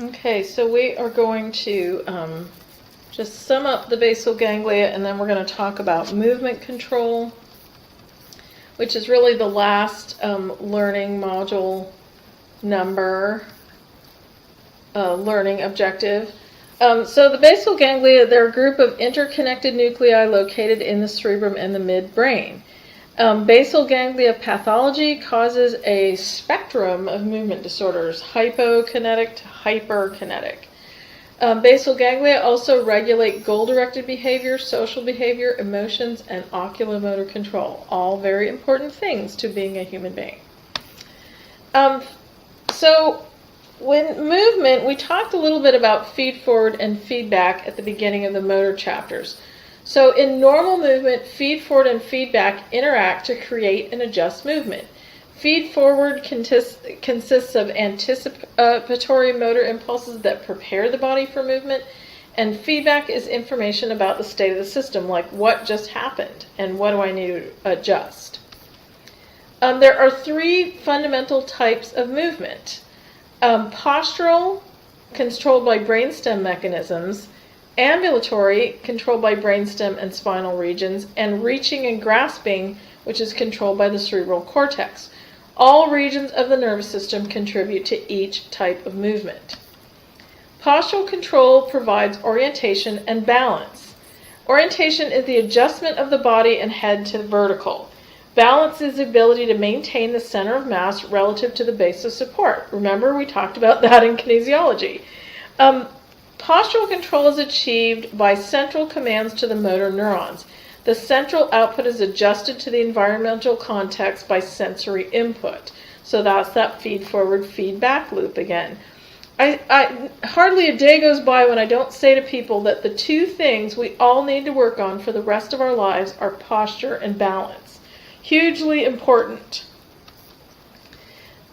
Okay, so we are going to just sum up the basal ganglia, and then we're going to talk about movement control, which is really the last learning module number, learning objective. So the basal ganglia, they're a group of interconnected nuclei located in the cerebrum and the midbrain. Basal ganglia pathology causes a spectrum of movement disorders, hypokinetic to hyperkinetic. Basal ganglia also regulate goal-directed behavior, social behavior, emotions, and oculomotor control. All very important things to being a human being. So when movement, we talked a little bit about feedforward and feedback at the beginning of the motor chapters. So in normal movement, feedforward and feedback interact to create and adjust movement. Feedforward consists of anticipatory motor impulses that prepare the body for movement, and feedback is information about the state of the system, like what just happened and what do I need to adjust. There are three fundamental types of movement. Postural, controlled by brainstem mechanisms; ambulatory, controlled by brainstem and spinal regions; and reaching and grasping, which is controlled by the cerebral cortex. All regions of the nervous system contribute to each type of movement. Postural control provides orientation and balance. Orientation is the adjustment of the body and head to the vertical. Balance is the ability to maintain the center of mass relative to the base of support. Remember, we talked about that in kinesiology. Postural control is achieved by central commands to the motor neurons. The central output is adjusted to the environmental context by sensory input. So that's that feed-forward feedback loop again. I hardly a day goes by when I don't say to people that the two things we all need to work on for the rest of our lives are posture and balance. Hugely important.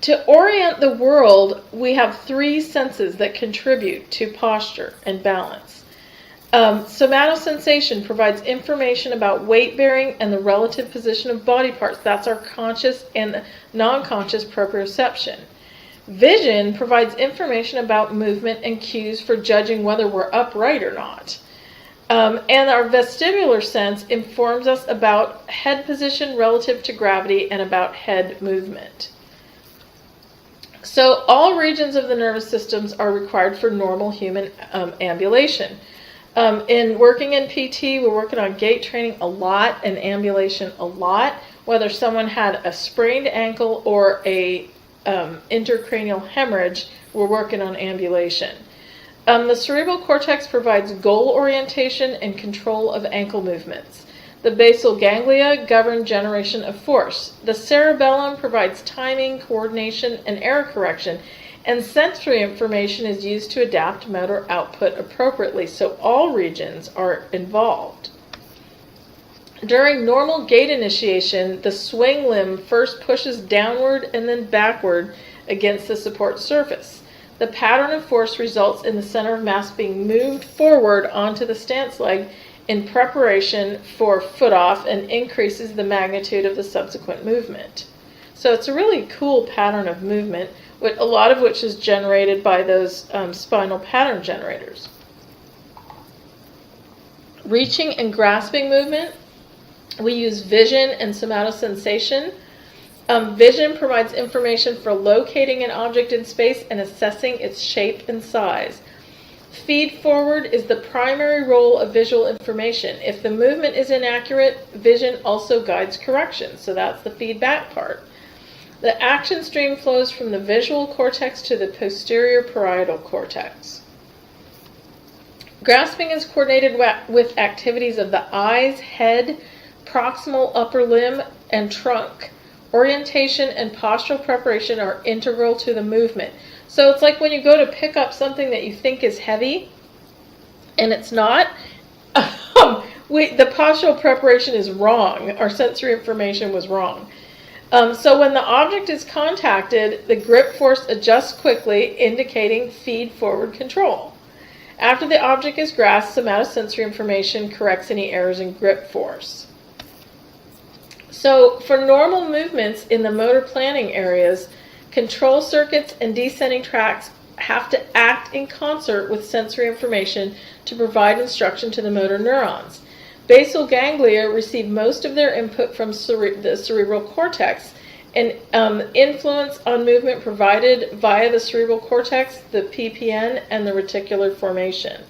To orient the world, we have three senses that contribute to posture and balance. Somatosensation provides information about weight bearing and the relative position of body parts. That's our conscious and non-conscious proprioception. Vision provides information about movement and cues for judging whether we're upright or not. And our vestibular sense informs us about head position relative to gravity and about head movement. So all regions of the nervous systems are required for normal human ambulation. In working in PT, we're working on gait training a lot and ambulation a lot. Whether someone had a sprained ankle or a intracranial hemorrhage, we're working on ambulation. The cerebral cortex provides goal orientation and control of ankle movements. The basal ganglia govern generation of force. The cerebellum provides timing, coordination, and error correction. And sensory information is used to adapt motor output appropriately, so all regions are involved. During normal gait initiation, the swing limb first pushes downward and then backward against the support surface. The pattern of force results in the center of mass being moved forward onto the stance leg in preparation for foot off and increases the magnitude of the subsequent movement. So it's a really cool pattern of movement, a lot of which is generated by those spinal pattern generators. Reaching and grasping movement, we use vision and somatosensation. Vision provides information for locating an object in space and assessing its shape and size. Feed forward is the primary role of visual information. If the movement is inaccurate, vision also guides correction. So that's the feedback part. The action stream flows from the visual cortex to the posterior parietal cortex. Grasping is coordinated with activities of the eyes, head, proximal upper limb, and trunk. Orientation and postural preparation are integral to the movement. So it's like when you go to pick up something that you think is heavy, and it's not. The postural preparation is wrong. Our sensory information was wrong. So when the object is contacted, the grip force adjusts quickly, indicating feed-forward control. After the object is grasped, somatosensory information corrects any errors in grip force. So for normal movements in the motor planning areas, control circuits and descending tracts have to act in concert with sensory information to provide instruction to the motor neurons. Basal ganglia receive most of their input from the cerebral cortex, and influence on movement provided via the cerebral cortex, the PPN, and the reticular formation.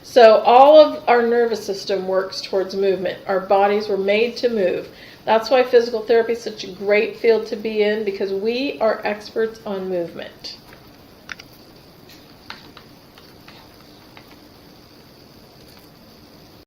So all of our nervous system works towards movement. Our bodies were made to move. That's why physical therapy is such a great field to be in, because we are experts on movement.